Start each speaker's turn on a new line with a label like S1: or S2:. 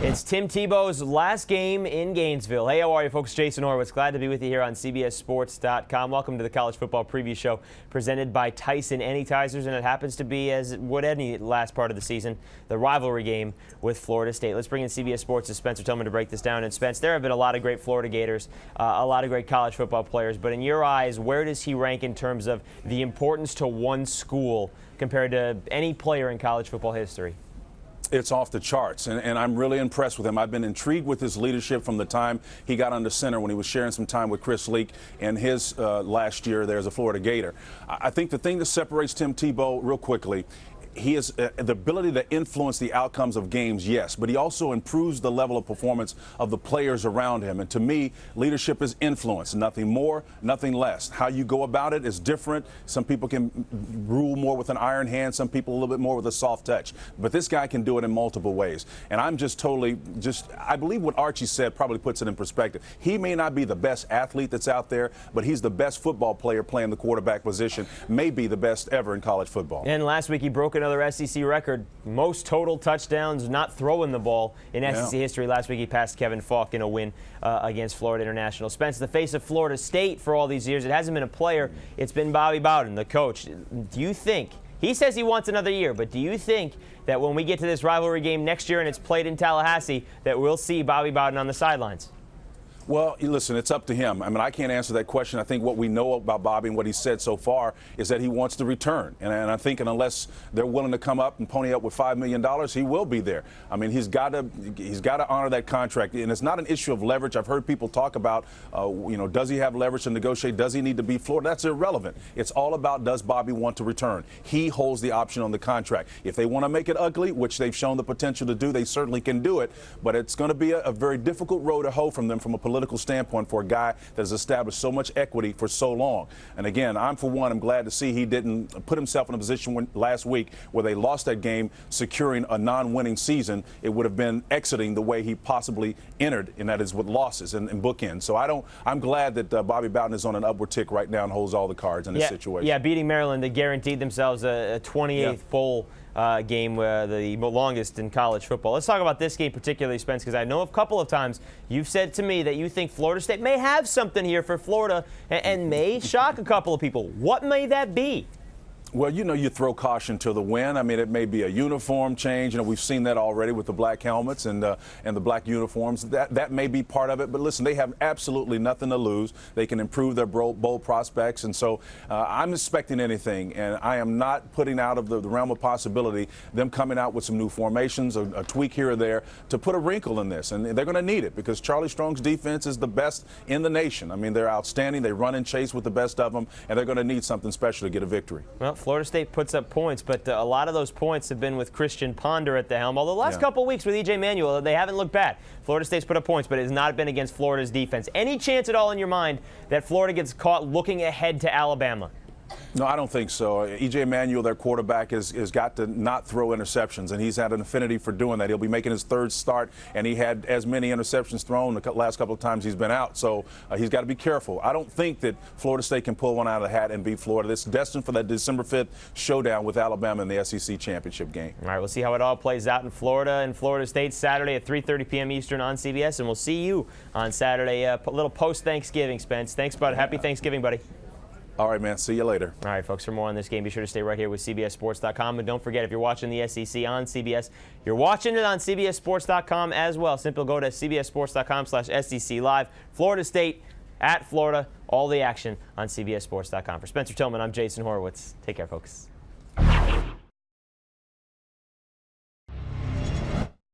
S1: It's Tim Tebow's last game in Gainesville. Hey, how are you, folks? Jason Horowitz. Glad to be with you here on CBSSports.com. Welcome to the College Football Preview Show presented by Tyson Anytizers, and it happens to be, as it would any last part of the season, the rivalry game with Florida State. Let's bring in CBS Sports' Spencer Tillman to break this down. And Spence, there have been a lot of great Florida Gators, a lot of great college football players, but in your eyes, where does he rank in terms of the importance to one school compared to any player in college football history?
S2: It's off the charts, and I'm really impressed with him. I've been intrigued with his leadership from the time he got under center when he was sharing some time with Chris Leak and his last year there as a Florida Gator. I think the thing that separates Tim Tebow real quickly, he has the ability to influence the outcomes of games, yes, but he also improves the level of performance of the players around him. And to me, leadership is influence, nothing more, nothing less. How you go about it is different. Some people can rule more with an iron hand, some people a little bit more with a soft touch. But this guy can do it in multiple ways. And I'm just totally, I believe what Archie said probably puts it in perspective. He may not be the best athlete that's out there, but he's the best football player playing the quarterback position, maybe the best ever in college football.
S1: And last week he broke another SEC record, most total touchdowns not throwing the ball in SEC history. Last week he passed Kevin Falk in a win against Florida International. Spence, the face of Florida State for all these years, it hasn't been a player, it's been Bobby Bowden, the coach. Do you think, he says he wants another year, but do you think that when we get to this rivalry game next year and it's played in Tallahassee, that we'll see Bobby Bowden on the sidelines?
S2: Well, listen, it's up to him. I mean, I can't answer that question. I think what we know about Bobby and what he said so far is that he wants to return. And I think unless they're willing to come up and pony up with $5 million, he will be there. I mean, he's got to honor that contract. And it's not an issue of leverage. I've heard people talk about, does he have leverage to negotiate? Does he need to be Florida? That's irrelevant. It's all about, does Bobby want to return? He holds the option on the contract. If they want to make it ugly, which they've shown the potential to do, they certainly can do it. But it's going to be a very difficult road to hoe from them from a political standpoint for a guy that has established so much equity for so long. And again, I'm glad to see he didn't put himself in a position last week where they lost that game, securing a non-winning season. It would have been exiting the way he possibly entered, and that is with losses and bookends. So I'm glad that Bobby Bowden is on an upward tick right now and holds all the cards in this situation. Yeah,
S1: beating Maryland, they guaranteed themselves a 28th bowl game, the longest in college football. Let's talk about this game particularly, Spence, because I know a couple of times you've said to me that you think Florida State may have something here for Florida and may shock a couple of people. What may that be?
S2: Well, you throw caution to the wind. I mean, it may be a uniform change. We've seen that already with the black helmets and the black uniforms. That may be part of it. But listen, they have absolutely nothing to lose. They can improve their bowl prospects. And so I'm expecting anything. And I am not putting out of the realm of possibility them coming out with some new formations, a tweak here or there to put a wrinkle in this. And they're going to need it because Charlie Strong's defense is the best in the nation. I mean, they're outstanding. They run and chase with the best of them. And they're going to need something special to get a victory.
S1: Well, Florida State puts up points, but a lot of those points have been with Christian Ponder at the helm. Although the last couple of weeks with E.J. Manuel, they haven't looked bad. Florida State's put up points, but it has not been against Florida's defense. Any chance at all in your mind that Florida gets caught looking ahead to Alabama?
S2: No, I don't think so. E.J. Manuel, their quarterback, has got to not throw interceptions, and he's had an affinity for doing that. He'll be making his third start, and he had as many interceptions thrown the last couple of times he's been out. So he's got to be careful. I don't think that Florida State can pull one out of the hat and beat Florida. It's destined for that December 5th showdown with Alabama in the SEC championship game.
S1: All right, we'll see how it all plays out in Florida and Florida State Saturday at 3:30 p.m. Eastern on CBS, and we'll see you on Saturday, a little post-Thanksgiving, Spence. Thanks, bud. Happy Thanksgiving, buddy.
S2: All right, man. See you later.
S1: All right, folks, for more on this game, be sure to stay right here with CBSSports.com. And don't forget, if you're watching the SEC on CBS, you're watching it on CBSSports.com as well. Simply go to CBSSports.com/SEC Live. Florida State at Florida. All the action on CBSSports.com. For Spencer Tillman, I'm Jason Horowitz. Take care, folks.